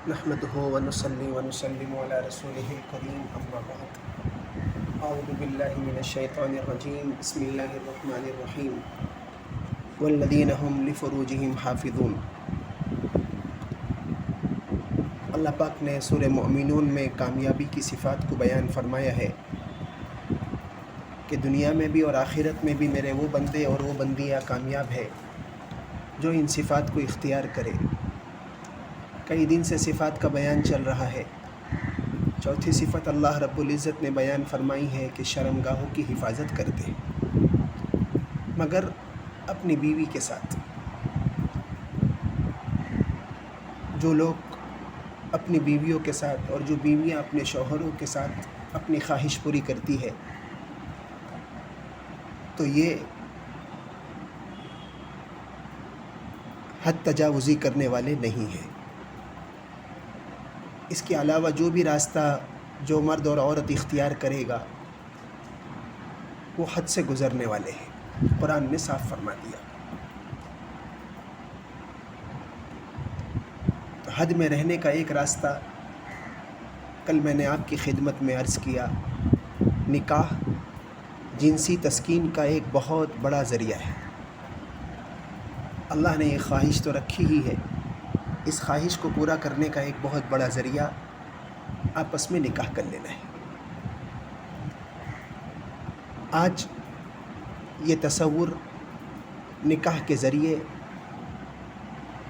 نحمده ونصلي ونسلم على رسوله الكريم أما بعد أعوذ بالله من الشيطان الرجيم بسم الله الرحمن الرحيم والذين هم لفروجهم حافظون۔ اللہ پاک نے سورہ مؤمنون میں کامیابی کی صفات کو بیان فرمایا ہے کہ دنیا میں بھی اور آخرت میں بھی میرے وہ بندے اور وہ بندیاں کامیاب ہے جو ان صفات کو اختیار کرے۔ کئی دن سے صفات کا بیان چل رہا ہے۔ چوتھی صفت اللہ رب العزت نے بیان فرمائی ہے کہ شرمگاہوں کی حفاظت کرتے مگر اپنی بیوی کے ساتھ۔ جو لوگ اپنی بیویوں کے ساتھ اور جو بیویاں اپنے شوہروں کے ساتھ اپنی خواہش پوری کرتی ہے تو یہ حد تجاوزی کرنے والے نہیں ہیں۔ اس کے علاوہ جو بھی راستہ جو مرد اور عورت اختیار کرے گا وہ حد سے گزرنے والے ہیں۔ قرآن نے صاف فرما دیا۔ تو حد میں رہنے کا ایک راستہ کل میں نے آپ کی خدمت میں عرض کیا، نکاح جنسی تسکین کا ایک بہت بڑا ذریعہ ہے۔ اللہ نے یہ خواہش تو رکھی ہی ہے، اس خواہش کو پورا کرنے کا ایک بہت بڑا ذریعہ آپس میں نکاح کر لینا ہے۔ آج یہ تصور نکاح کے ذریعے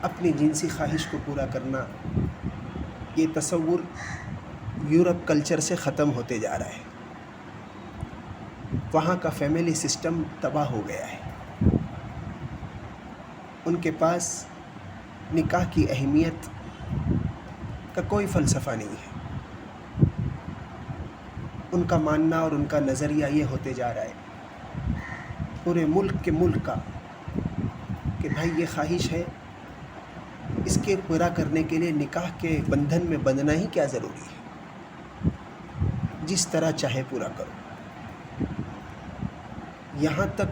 اپنی جنسی خواہش کو پورا کرنا، یہ تصور یورپ کلچر سے ختم ہوتے جا رہا ہے۔ وہاں کا فیملی سسٹم تباہ ہو گیا ہے۔ ان کے پاس نکاح کی اہمیت کا کوئی فلسفہ نہیں ہے۔ ان کا ماننا اور ان کا نظریہ یہ ہوتے جا رہا ہے پورے ملک کا کہ بھائی یہ خواہش ہے، اس کے پورا کرنے کے لیے نکاح کے بندھن میں بندھنا ہی کیا ضروری ہے، جس طرح چاہے پورا کرو۔ یہاں تک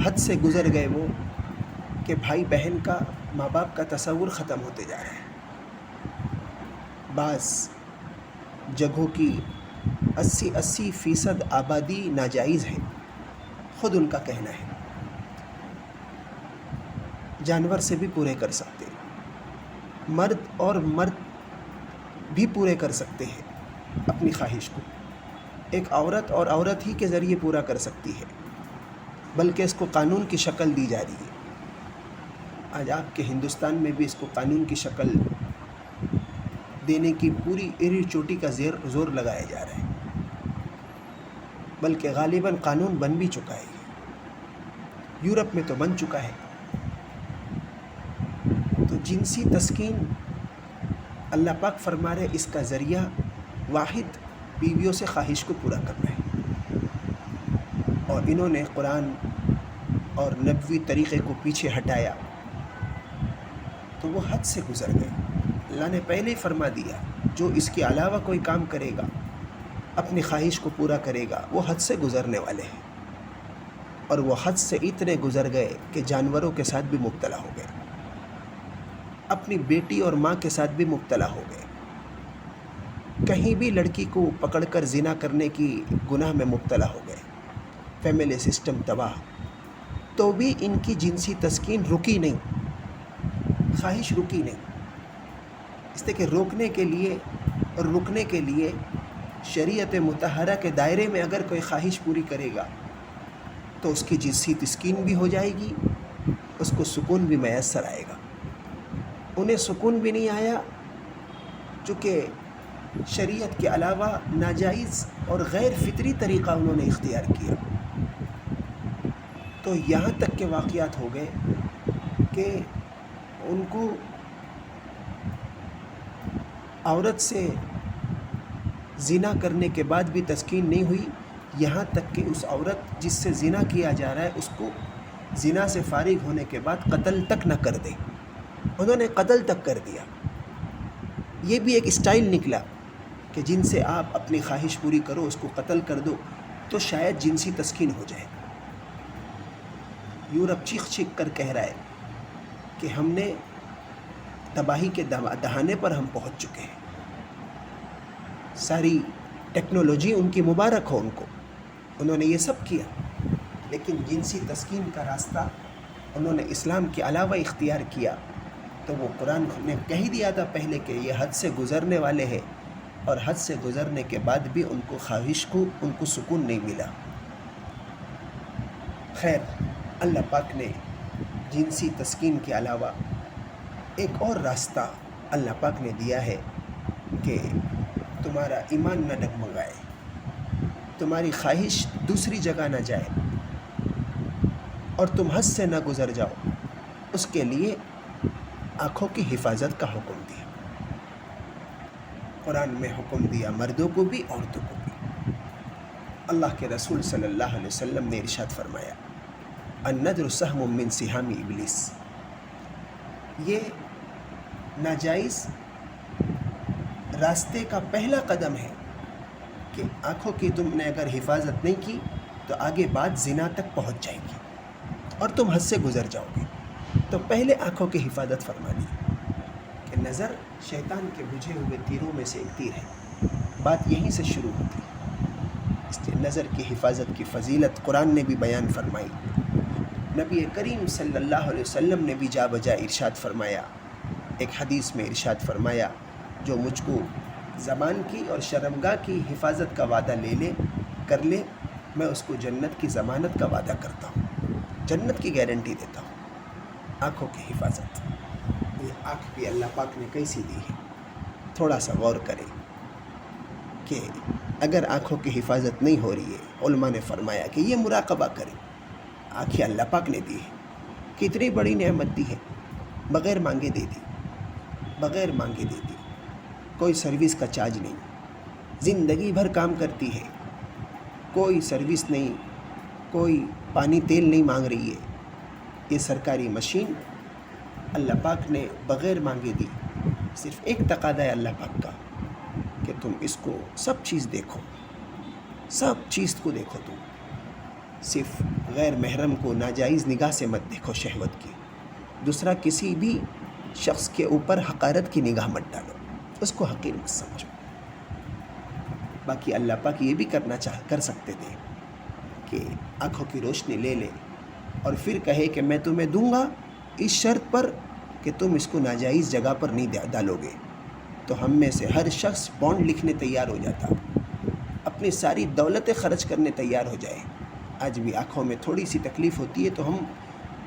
حد سے گزر گئے وہ کہ بھائی بہن کا، ماں باپ کا تصور ختم ہوتے جا رہا ہے۔ بعض جگہوں کی 80% آبادی ناجائز ہے، خود ان کا کہنا ہے۔ جانور سے بھی پورے کر سکتے، مرد بھی پورے کر سکتے ہیں اپنی خواہش کو۔ ایک عورت ہی کے ذریعے پورا کر سکتی ہے، بلکہ اس کو قانون کی شکل دی جا رہی ہے۔ آج آپ کے ہندوستان میں بھی اس کو قانون کی شکل دینے کی پوری ایڑی چوٹی کا زور لگایا جا رہا ہے، بلکہ غالباً قانون بن بھی چکا ہے۔ یورپ میں تو بن چکا ہے۔ تو جنسی تسکین اللہ پاک فرما رہے اس کا ذریعہ واحد بیویوں سے خواہش کو پورا کرنا ہے، اور انہوں نے قرآن اور نبوی طریقے کو پیچھے ہٹایا تو وہ حد سے گزر گئے۔ اللہ نے پہلے ہی فرما دیا، جو اس کے علاوہ کوئی کام کرے گا، اپنی خواہش کو پورا کرے گا، وہ حد سے گزرنے والے ہیں۔ اور وہ حد سے اتنے گزر گئے کہ جانوروں کے ساتھ بھی مبتلا ہو گئے، اپنی بیٹی اور ماں کے ساتھ بھی مبتلا ہو گئے۔ کہیں بھی لڑکی کو پکڑ کر زنا کرنے کی گناہ میں مبتلا ہو گئے۔ فیملی سسٹم تباہ، تو بھی ان کی جنسی تسکین رکی نہیں، خواہش رکی نہیں۔ اس لیے کہ روکنے کے لیے اور رکنے کے لیے شریعت مطہرہ کے دائرے میں اگر کوئی خواہش پوری کرے گا تو اس کی جنسی تسکین بھی ہو جائے گی، اس کو سکون بھی میسر آئے گا۔ انہیں سکون بھی نہیں آیا چونکہ شریعت کے علاوہ ناجائز اور غیر فطری طریقہ انہوں نے اختیار کیا، تو یہاں تک کے واقعات ہو گئے کہ ان کو عورت سے زنا کرنے کے بعد بھی تسکین نہیں ہوئی، یہاں تک کہ اس عورت جس سے زنا کیا جا رہا ہے اس کو زنا سے فارغ ہونے کے بعد قتل تک نہ کر دیں۔ انہوں نے قتل تک کر دیا۔ یہ بھی ایک اسٹائل نکلا کہ جن سے آپ اپنی خواہش پوری کرو، اس کو قتل کر دو تو شاید جنسی تسکین ہو جائے۔ یورپ چیخ چیخ کر کہہ رہا ہے کہ ہم نے تباہی کے دہانے پر ہم پہنچ چکے ہیں. ساری ٹیکنالوجی ان کی مبارک ہو ان کو، انہوں نے یہ سب کیا، لیکن جنسی تسکین کا راستہ انہوں نے اسلام کے علاوہ اختیار کیا. تو وہ قرآن نے کہہ دیا تھا پہلے کہ یہ حد سے گزرنے والے ہیں، اور حد سے گزرنے کے بعد بھی ان کو خواہش کو، ان کو سکون نہیں ملا. خیر، اللہ پاک نے جنسی تسکین کے علاوہ ایک اور راستہ اللہ پاک نے دیا ہے کہ تمہارا ایمان نہ ڈگمگائے، تمہاری خواہش دوسری جگہ نہ جائے اور تم حد سے نہ گزر جاؤ. اس کے لیے آنکھوں کی حفاظت کا حکم دیا. قرآن میں حکم دیا مردوں کو بھی عورتوں کو بھی. اللہ کے رسول صلی اللہ علیہ وسلم نے ارشاد فرمایا، النظر سہم من سہام ابلیس. یہ ناجائز راستے کا پہلا قدم ہے کہ آنکھوں کی تم نے اگر حفاظت نہیں کی تو آگے بات زنا تک پہنچ جائے گی اور تم حد سے گزر جاؤ گے. تو پہلے آنکھوں کی حفاظت فرما دی کہ نظر شیطان کے بجھے ہوئے تیروں میں سے ایک تیر ہے. بات یہیں سے شروع ہوتی ہے. اس لیے نظر کی حفاظت کی فضیلت قرآن نے بھی بیان فرمائی، نبی کریم صلی اللہ علیہ وسلم نے بھی جا بجا ارشاد فرمایا. ایک حدیث میں ارشاد فرمایا، جو مجھ کو زبان کی اور شرمگاہ کی حفاظت کا وعدہ کر لے، میں اس کو جنت کی ضمانت کا وعدہ کرتا ہوں، جنت کی گارنٹی دیتا ہوں. آنکھوں کی حفاظت، یہ آنکھ بھی اللہ پاک نے کیسی دی ہے. تھوڑا سا غور کریں کہ اگر آنکھوں کی حفاظت نہیں ہو رہی ہے، علماء نے فرمایا کہ یہ مراقبہ کریں. آنکھیں اللہ پاک نے دی ہے، کتنی بڑی نعمت دی ہے، بغیر مانگے دے دی، بغیر مانگے دے دی. کوئی سروس کا چارج نہیں، زندگی بھر کام کرتی ہے، کوئی سروس نہیں، کوئی پانی تیل نہیں مانگ رہی ہے. یہ سرکاری مشین اللہ پاک نے بغیر مانگے دی. صرف ایک تقاضا ہے اللہ پاک کا کہ تم اس کو سب چیز دیکھو، سب چیز کو دیکھو. تم صرف غیر محرم کو ناجائز نگاہ سے مت دیکھو، شہوت کی. دوسرا کسی بھی شخص کے اوپر حقارت کی نگاہ مت ڈالو، اس کو حقیر مت سمجھو. باقی اللہ پاک یہ بھی کر سکتے تھے کہ آنکھوں کی روشنی لے لے اور پھر کہے کہ میں تمہیں دوں گا اس شرط پر کہ تم اس کو ناجائز جگہ پر نہیں ڈالو گے. تو ہم میں سے ہر شخص بانڈ لکھنے تیار ہو جاتا، اپنی ساری دولتیں خرچ کرنے تیار ہو جائے. آج بھی آنکھوں میں تھوڑی سی تکلیف ہوتی ہے تو ہم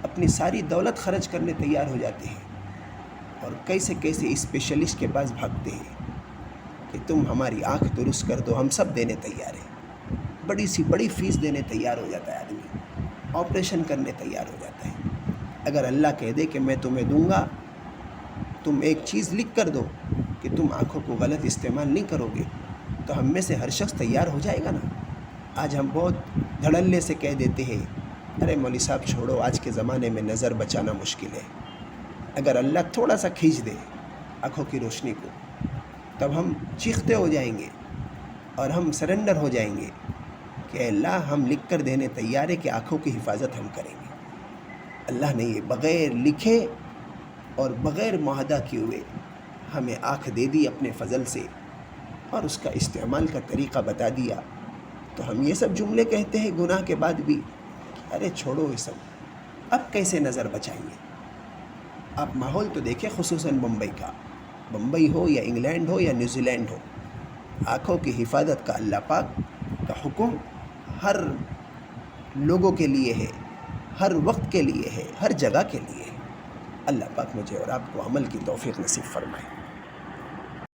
اپنی ساری دولت خرچ کرنے تیار ہو جاتے ہیں اور کیسے اسپیشلسٹ کے پاس بھاگتے ہیں کہ تم ہماری آنکھ درست کر دو، ہم سب دینے تیار ہیں. بڑی سی بڑی فیس دینے تیار ہو جاتا ہے آدمی، آپریشن کرنے تیار ہو جاتا ہے. اگر اللہ کہہ دے کہ میں تمہیں دوں گا، تم ایک چیز لکھ کر دو کہ تم آنکھوں کو غلط استعمال نہیں کرو گے، تو ہم میں سے ہر شخص تیار ہو جائے گا نا. آج ہم بہت دھڑلے سے کہہ دیتے ہیں، ارے مولوی صاحب چھوڑو، آج کے زمانے میں نظر بچانا مشکل ہے. اگر اللہ تھوڑا سا کھینچ دے آنکھوں کی روشنی کو، تب ہم چیختے ہو جائیں گے اور ہم سرنڈر ہو جائیں گے کہ اے اللہ ہم لکھ کر دینے تیار ہے کہ آنکھوں کی حفاظت ہم کریں گے. اللہ نے یہ بغیر لکھے اور بغیر معاہدہ کیے ہوئے ہمیں آنکھ دے دی اپنے فضل سے اور اس کا استعمال کا طریقہ بتا دیا. تو ہم یہ سب جملے کہتے ہیں گناہ کے بعد بھی، ارے چھوڑو یہ سب، اب کیسے نظر بچائیں گے. آپ ماحول تو دیکھیں، خصوصاً بمبئی کا، بمبئی ہو یا انگلینڈ ہو یا نیوزی لینڈ ہو، آنکھوں کی حفاظت کا اللہ پاک کا حکم ہر لوگوں کے لیے ہے، ہر وقت کے لیے ہے، ہر جگہ کے لیے ہے. اللہ پاک مجھے اور آپ کو عمل کی توفیق نصیب فرمائے.